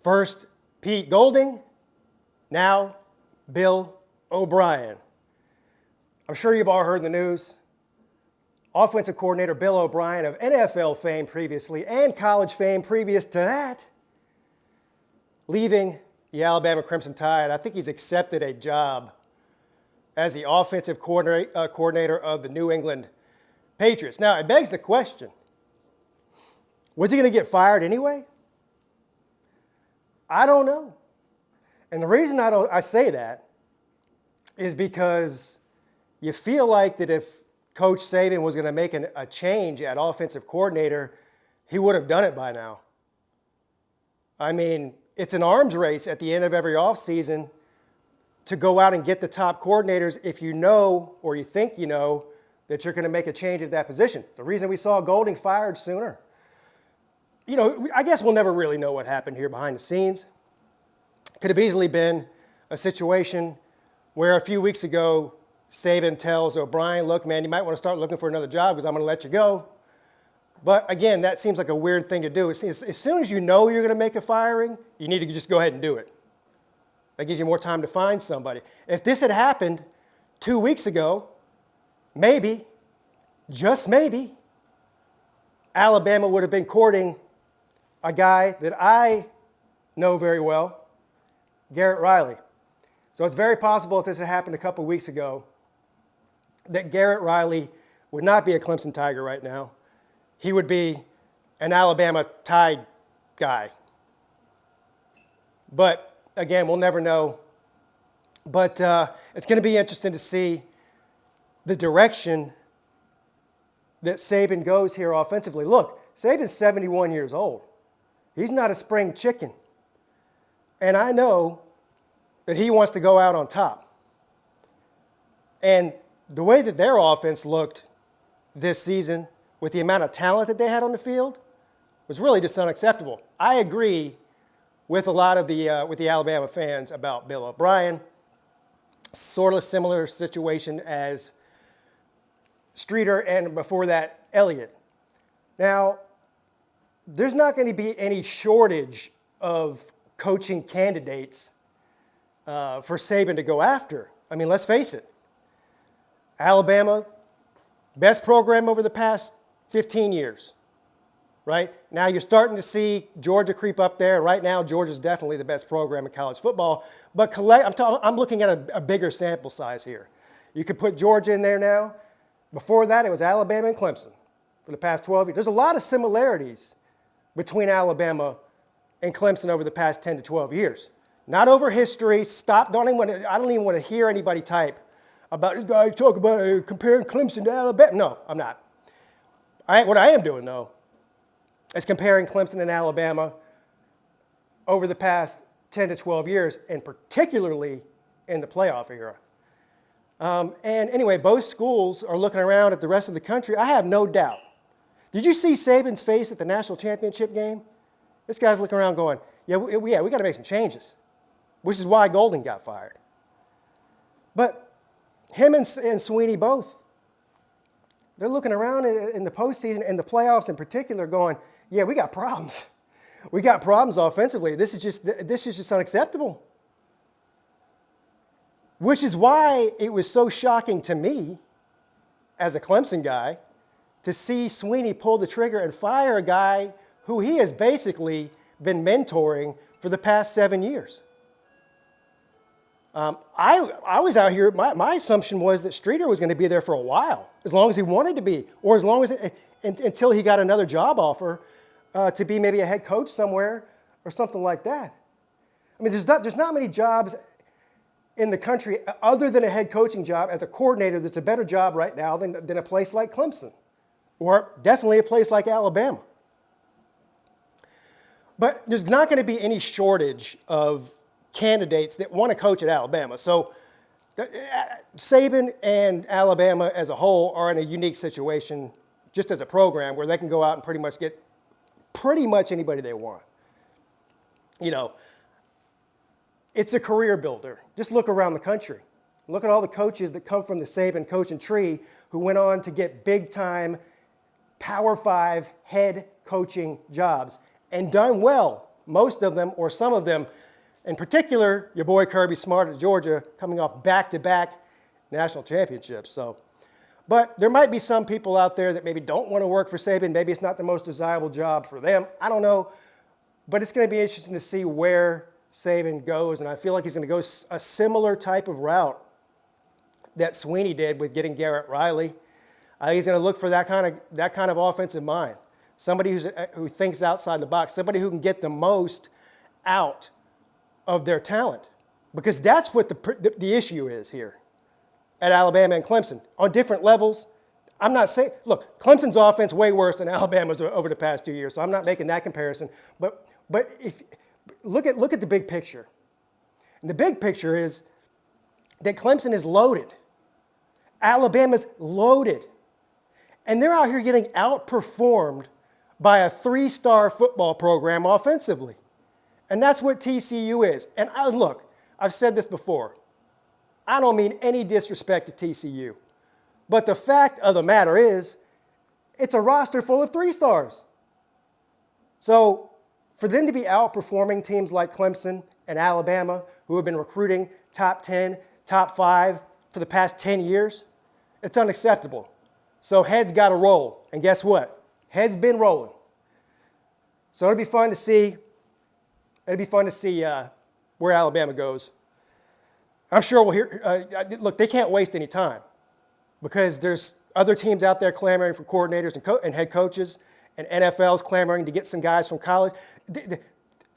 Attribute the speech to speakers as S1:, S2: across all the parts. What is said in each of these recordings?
S1: First, Pete Golding, now Bill Obrien. I'm sure you've all heard the news. Offensive coordinator Bill Obrien of NFL fame previously and college fame previous to that, leaving the Alabama Crimson Tide. I think he's accepted a job as the offensive coordinator of the New England Patriots. Now, it begs the question, was he going to get fired anyway? I don't know. And the reason I say that is because you feel like that if Coach Saban was going to make a change at offensive coordinator, he would have done it by now. I mean, it's an arms race at the end of every offseason to go out and get the top coordinators if you know or you think you know that you're going to make a change at that position. The reason we saw Golding fired sooner. You know, I guess we'll never really know what happened here behind the scenes. Could have easily been a situation where a few weeks ago, Saban tells Obrien, look, man, you might want to start looking for another job because I'm going to let you go. But again, that seems like a weird thing to do. As soon as you know you're going to make a firing, you need to just go ahead and do it. That gives you more time to find somebody. If this had happened 2 weeks ago, maybe, just maybe, Alabama would have been courting a guy that I know very well, Garrett Riley. So it's very possible if this had happened a couple weeks ago that Garrett Riley would not be a Clemson Tiger right now. He would be an Alabama Tide guy. But again, we'll never know. But it's going to be interesting to see the direction that Saban goes here offensively. Look, Saban's 71 years old. He's not a spring chicken. And I know that he wants to go out on top. And the way that their offense looked this season with the amount of talent that they had on the field was really just unacceptable. I agree with a lot of with the Alabama fans about Bill Obrien. Sort of similar situation as Streeter and before that, Elliott. Now, there's not going to be any shortage of coaching candidates for Saban to go after. I mean, let's face it. Alabama, best program over the past 15 years, right? Now you're starting to see Georgia creep up there. Right now, Georgia's definitely the best program in college football. But I'm looking at a bigger sample size here. You could put Georgia in there now. Before that, it was Alabama and Clemson for the past 12 years. There's a lot of similarities between Alabama and Clemson over the past 10 to 12 years. Not over history. I don't even want to hear anybody type about this guy talk about comparing Clemson to Alabama. No, I'm not. What I am doing, though, is comparing Clemson and Alabama over the past 10 to 12 years, and particularly in the playoff era. And anyway, both schools are looking around at the rest of the country. I have no doubt. Did you see Saban's face at the national championship game? This guy's looking around going, yeah, we got to make some changes, which is why Golding got fired. But him and Sweeney both, they're looking around in the postseason and the playoffs in particular going, yeah, we got problems. We got problems offensively. This is just unacceptable. Which is why it was so shocking to me as a Clemson guy to see Sweeney pull the trigger and fire a guy who he has basically been mentoring for the past 7 years. I was out here, my assumption was that Streeter was going to be there for a while, as long as he wanted to be, or as long as until he got another job offer to be maybe a head coach somewhere or something like that. I mean, there's not many jobs in the country other than a head coaching job as a coordinator that's a better job right now than a place like Clemson, or definitely a place like Alabama. But there's not going to be any shortage of candidates that want to coach at Alabama. So Saban and Alabama as a whole are in a unique situation just as a program where they can go out and pretty much get pretty much anybody they want. You know, it's a career builder. Just look around the country. Look at all the coaches that come from the Saban coaching tree who went on to get big-time Power 5 head coaching jobs and done well most of them or some of them. In particular, your boy Kirby Smart at Georgia coming off back-to-back national championships. So, but there might be some people out there that maybe don't want to work for Saban. Maybe it's not the most desirable job for them. I don't know. But it's going to be interesting to see where Saban goes. And I feel like he's going to go a similar type of route that Sweeney did with getting Garrett Riley. He's going to look for that kind of offensive mind. Somebody who thinks outside the box. Somebody who can get the most out of their talent. Because that's what the issue is here at Alabama and Clemson. On different levels, I'm not saying, look, Clemson's offense way worse than Alabama's over the past 2 years, so I'm not making that comparison. But if look at the big picture. And the big picture is that Clemson is loaded. Alabama's loaded. And they're out here getting outperformed by a 3-star football program offensively. And that's what TCU is. And look, I've said this before. I don't mean any disrespect to TCU. But the fact of the matter is, it's a roster full of 3-stars. So for them to be outperforming teams like Clemson and Alabama, who have been recruiting top 10, top 5 for the past 10 years, it's unacceptable. So heads got to roll. And guess what? Heads been rolling. So it'll be fun to see. Where Alabama goes. I'm sure we'll hear. Look, they can't waste any time because there's other teams out there clamoring for coordinators and head coaches, and NFL's clamoring to get some guys from college.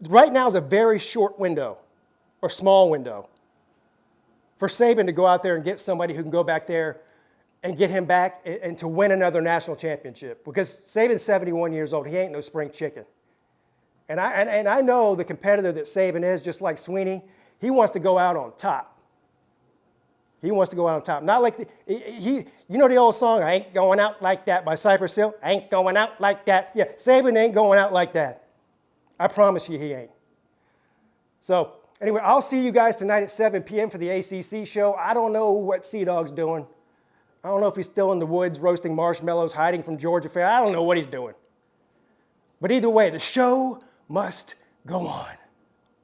S1: Right now is a very short window or small window for Saban to go out there and get somebody who can go back there and get him back and to win another national championship. Because Saban's 71 years old. He ain't no spring chicken. And I know the competitor that Saban is, just like Sweeney. He wants to go out on top. He wants to go out on top. Not like you know the old song, I ain't going out like that by Cypress Hill? I ain't going out like that. Yeah, Saban ain't going out like that. I promise you he ain't. So anyway, I'll see you guys tonight at 7 p.m. for the ACC show. I don't know what Sea-Dog's doing. I don't know if he's still in the woods roasting marshmallows, hiding from Georgia Fair. I don't know what he's doing. But either way, the show must go on.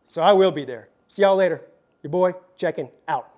S1: So I will be there. See y'all later. Your boy checking out.